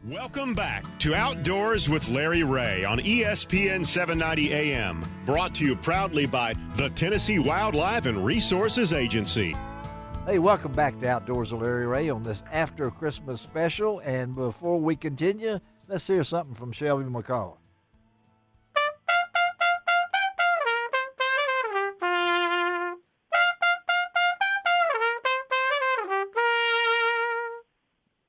Welcome back to Outdoors with Larry Ray on ESPN 790 AM, brought to you proudly by the Tennessee Wildlife and Resources Agency. Hey, welcome back to Outdoors with Larry Ray on this after Christmas special. And before we continue, let's hear something from Shelby McCall.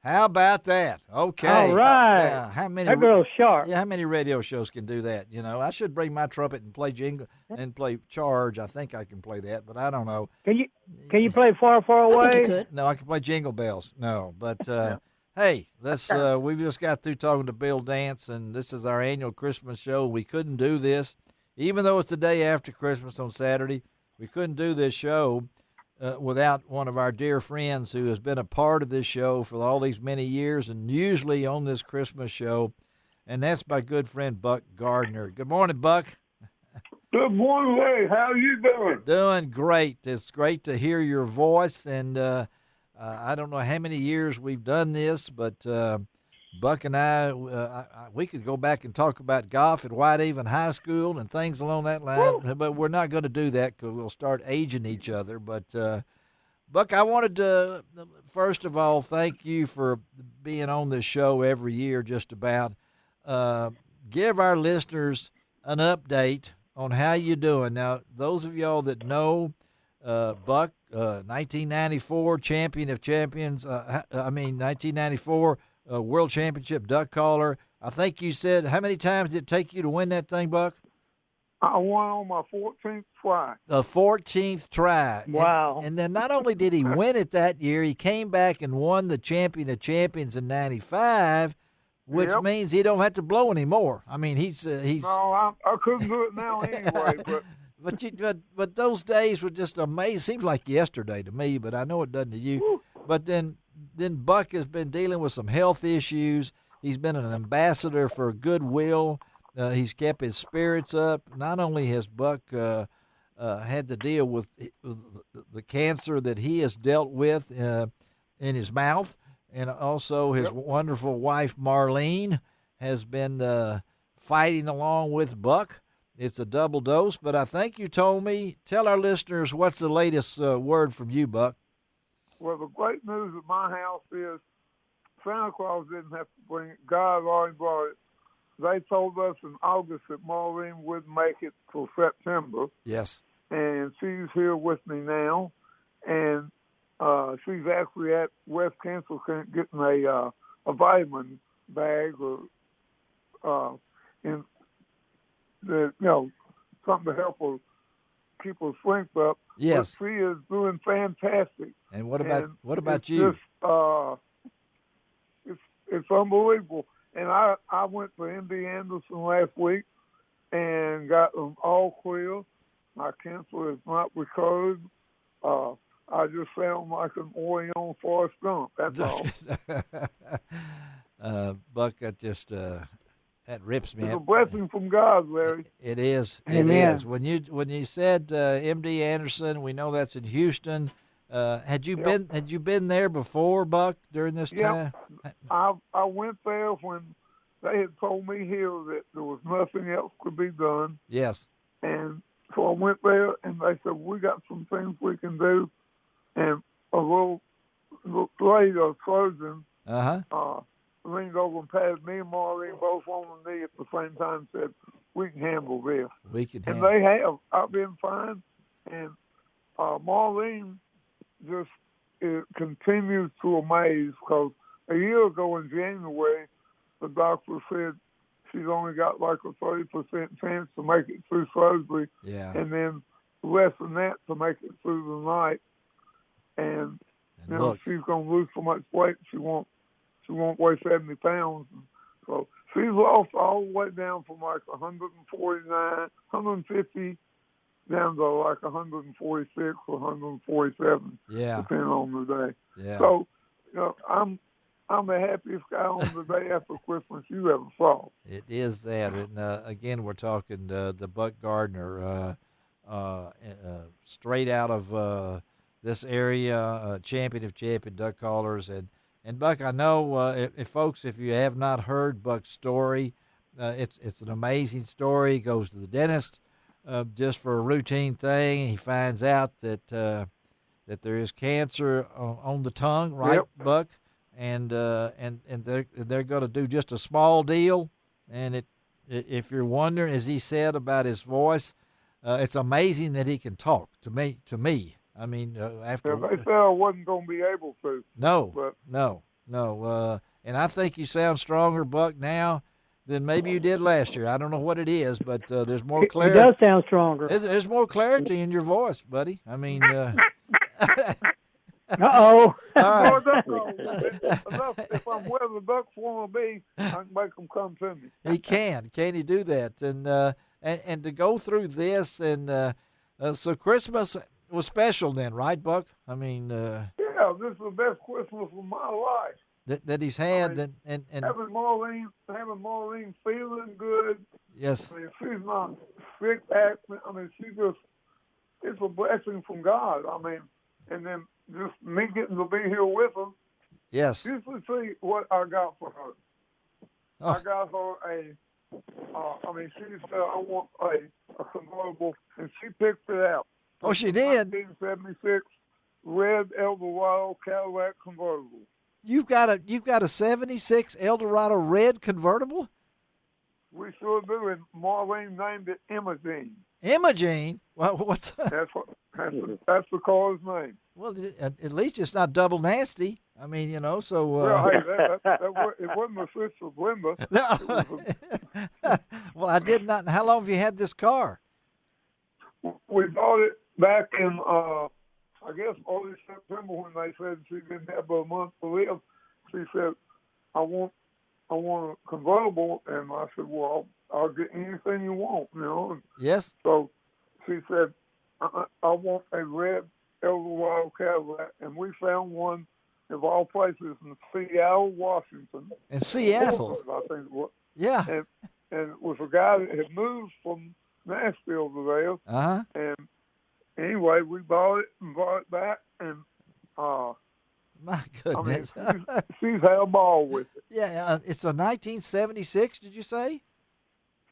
How about that? Okay. All right. Yeah. How many? That girl's sharp. Yeah. How many radio shows can do that? You know, I should bring my trumpet and play jingle and play charge. I think I can play that, but I don't know. Can you play Far, Far Away? I think you could. No, I can play Jingle Bells. No, but hey, let's. We've just got through talking to Bill Dance, and this is our annual Christmas show. We couldn't do this, even though it's the day after Christmas on Saturday. We couldn't do this show without one of our dear friends who has been a part of this show for all these many years, and usually on this Christmas show, and that's my good friend Buck Gardner. Good morning, Buck. Good morning, Ray. How are you doing? Doing great. It's great to hear your voice, and I don't know how many years we've done this, but Buck and I, we could go back and talk about golf at Whitehaven High School and things along that line, but we're not going to do that because we'll start aging each other. But, Buck, I wanted to, first of all, thank you for being on this show every year just about. Give our listeners an update on how you're doing. Now, those of y'all that know Buck, 1994 champion of champions, 1994 World Championship duck caller. I think you said, how many times did it take you to win that thing, Buck? I won on my 14th try. The 14th try. Wow. And then not only did he win it that year, he came back and won the champion of champions in 95, which means he don't have to blow anymore. I mean, he's. No, I couldn't do it now anyway. But those days were just amazing. Seems like yesterday to me, but I know it doesn't to you. Woo. But then Buck has been dealing with some health issues. He's been an ambassador for goodwill. He's kept his spirits up. Not only has Buck had to deal with the cancer that he has dealt with in his mouth, and also his wonderful wife Marlene has been fighting along with Buck. It's a double dose, but I think you told me, tell our listeners what's the latest word from you, Buck. Well, the great news at my house is Santa Claus didn't have to bring it. God already brought it. They told us in August that Maureen wouldn't make it till September. Yes. And she's here with me now. And she's actually at West Cancer Camp getting a vitamin bag or something to help her keep her strength up. Yes. But she is doing fantastic. And what about you? It's unbelievable. And I went to MD Anderson last week and got them all clear. My cancer is not recovered. I just sound like an Orion Forrest Gump. That's all. Buck, that just that rips me. It's a blessing from God, Larry. It is. Amen. It is. When you said MD Anderson, we know that's in Houston. Had you been there before, Buck, during this time? I went there when they had told me here that there was nothing else could be done. Yes. And so I went there, and they said, we got some things we can do. And a little lady, a surgeon, leaned over and patted me and Maureen both on the knee at the same time and said, we can handle this. And they have. I've been fine. And Maureen just continues to amaze because a year ago in January, the doctor said she's only got like a 30% chance to make it through surgery, and then less than that to make it through the night. And she's going to lose so much weight she won't weigh 70 pounds. So she's lost all the way down from like 149, 150 down to like 146 or 147, depending on the day. Yeah. So, I'm the happiest guy on the day after Christmas you ever saw. It is that. And again, we're talking the Buck Gardner, straight out of this area, champion of champion duck callers. And And Buck, I know if folks, if you have not heard Buck's story, it's an amazing story. He goes to the dentist just for a routine thing. He finds out that there is cancer on the tongue, right, Yep. Buck? And they're going to do just a small deal. And if you're wondering, as he said about his voice, it's amazing that he can talk to me. I mean, after they said I wasn't going to be able to. no. And I think you sound stronger, Buck, now than maybe you did last year. I don't know what it is, but there's more He clarity. does sound stronger. There's more clarity in your voice, buddy. I mean, Uh-oh. all right. If I'm where the Ducks want to be, I can make them come to me. He can he do that? And to go through this, and so Christmas was special then, right, Buck? I mean, Yeah, this is the best Christmas of my life. that he's had, I mean, and having Marlene feeling good. yes, I mean, she's not sick acting. I mean, it's a blessing from God. I mean, and then just me getting to be here with her. yes. You should see what I got for her. Oh. I got her she said, I want a convertible, and she picked it out. Oh, she did. 1976 red Eldorado Cadillac convertible. You've got a '76 Eldorado red convertible. We sure do, and Marlene named it Imogene. Imogene? Well, what's That's the car's name. well? At least it's not double nasty. I mean, So Well, hey, it wasn't my sister Linda. no. Well, I did not. How long have you had this car? We bought it back in, I guess, early September when they said she didn't have but a month to live. She said, I want a convertible. And I said, well, I'll get anything you want, And Yes. so she said, I want a red Eldorado Cadillac. And we found one of all places in Seattle, Washington. In Seattle. I think it was. Yeah. And it was a guy that had moved from Nashville to there. Uh-huh. And anyway, we bought it and brought it back, and My goodness. I mean, she's had a ball with it. Yeah, it's a 1976. Did you say?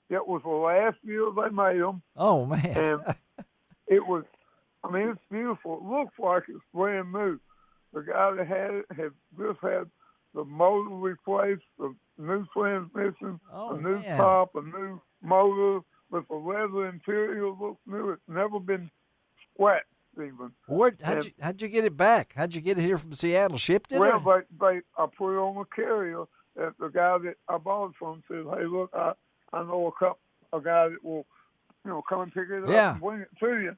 It was the last year they made them, Oh man. and it was. I mean, it's beautiful. It looks like it's brand new. The guy that had it had just had the motor replaced, the new transmission, Oh, a new man. top, a new motor with the leather interior. Looks new. It's never been scratched even. How'd you get it back? How'd you get it here from Seattle? Shipped it? Well, or? I put it on a carrier. That the guy that I bought it from said, "Hey, look, I know a guy that will, come and pick it up and bring it to you."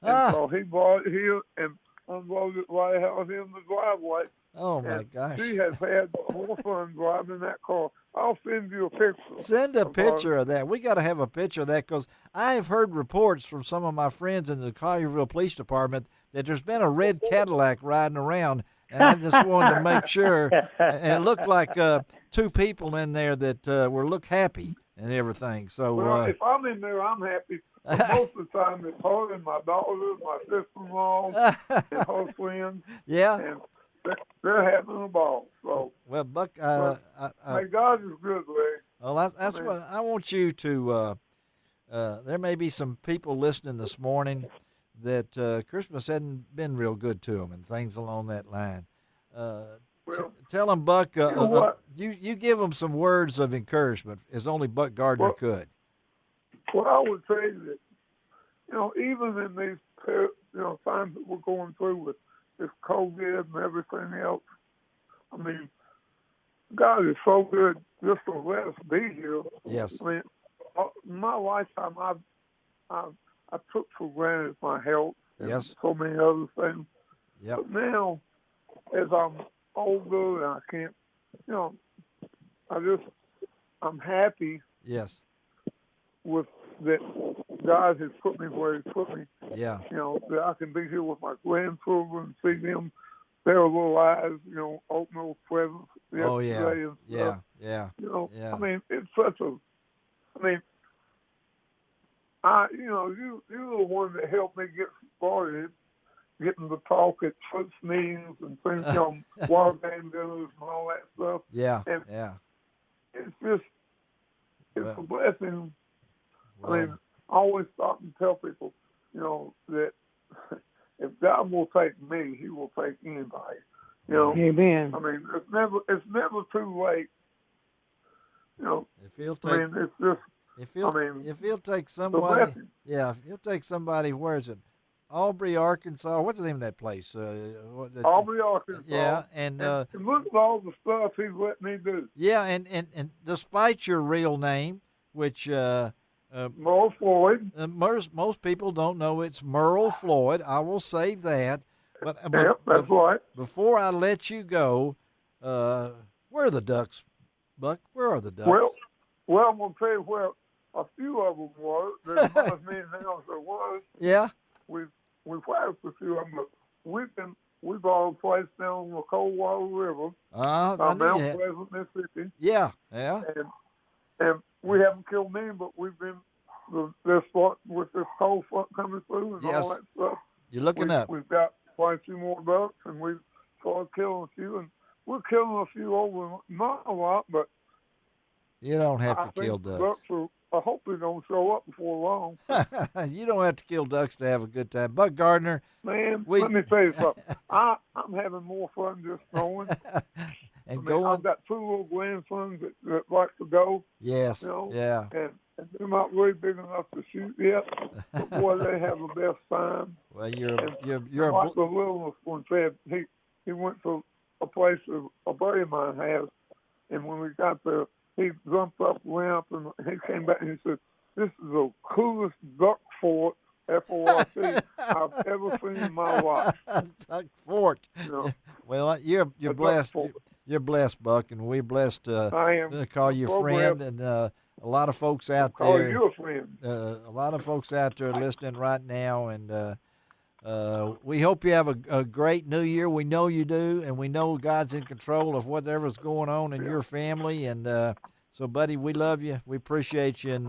And so he brought it here and unloaded it right out here in the driveway. Oh my And gosh. she has had more fun driving that car. I'll send you a picture. Send a picture of that. We got to have a picture of that because I have heard reports from some of my friends in the Collierville Police Department that there's been a red Cadillac riding around, and I just wanted to make sure. And it looked like two people in there that look happy and everything. So Well, if I'm in there, I'm happy. But most of the time, it's her and my daughter, my sister-in-law, and her friends. Yeah. And they're having a ball. So, well, Buck, may God is good, Larry. well, that's what I want you to. There may be some people listening this morning that Christmas hadn't been real good to them and things along that line. Tell them, Buck. You give them some words of encouragement, as only Buck Gardner could. Well, I would say that, even in these, times that we're going through with this COVID and everything else, I mean, God is so good just to let us be here. Yes. I mean, in my lifetime, I took for granted my health and so many other things. Yep. But now, as I'm older and I can't, I'm happy. Yes. With that, God has put me where He's put me. Yeah. That I can be here with my grandchildren, see them, their little eyes, open those presents. Oh yeah. And Yeah. stuff. Yeah. I mean, it's such a. I mean, you're the one that helped me get started. getting to talk at church meetings and things, water game dinners and all that stuff. Yeah, and yeah. It's just, it's a blessing. Well, I mean, I always stop and tell people, that if God will take me, He will take anybody. Amen. I mean, it's never too late. if he'll take, I mean, it's just, if he'll take somebody, if he'll take somebody, where is it? Aubrey, Arkansas. What's the name of that place? Aubrey, Arkansas. Yeah, and look at all the stuff He's let me do. Yeah, and despite your real name, which Merle Floyd. Most people don't know it's Merle Floyd. I will say that. But That's right. Before I let you go, where are the Ducks, Buck? Where are the Ducks? Well, I'm gonna tell you where a few of them were. There's not as many now as there was. Yeah. We've had a few of them, but we've all placed down the Coldwater River, Mount Pleasant, Mississippi. Yeah. And we haven't killed many, but they're starting with this cold front coming through and all that stuff. You're looking up. We've got quite a few more ducks, and we've started killing a few, and we're killing a few over, not a lot, but you don't have to kill ducks. I hope they're going to show up before long. You don't have to kill ducks to have a good time. Buck Gardner. Man, let me tell you something. I'm having more fun just throwing. I've got two little grandsons that like to go. Yes. Yeah. And they're not really big enough to shoot yet. But boy, they have the best time. Well, you're like the littlest one said, he went to a place a buddy of mine has, and when we got there, he jumped up, ramp, and he came back and he said, "This is the coolest duck fort, F-O-R-T, I've ever seen in my life." Duck fort. Well, you're blessed. You're blessed, Buck, and we're blessed to call you a friend. And a lot of folks out there. Call you a friend. A lot of folks out there listening right now, and we hope you have a great New Year. We know you do, and we know God's in control of whatever's going on in your family. And so, buddy, we love you. We appreciate you, and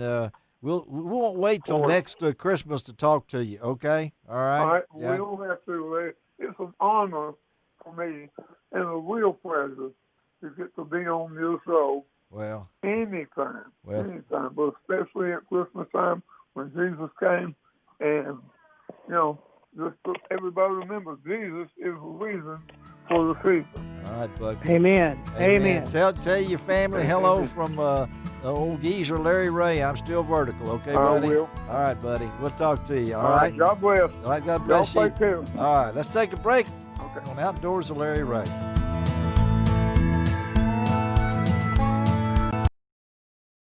we won't wait till next Christmas to talk to you. Okay? All right. All right. Yeah. We don't have to. It's an honor for me and a real pleasure to get to be on your show. Well, anytime, but especially at Christmas time when Jesus came, and just so everybody remember, Jesus is the reason for the season. All right, Buck. Amen. Tell your family hello from old geezer Larry Ray. I'm still vertical, okay, buddy? I will. All right, buddy. We'll talk to you, all right? God bless. All right, God bless Y'all you. take care. All right, let's take a break Okay. on Outdoors with Larry Ray.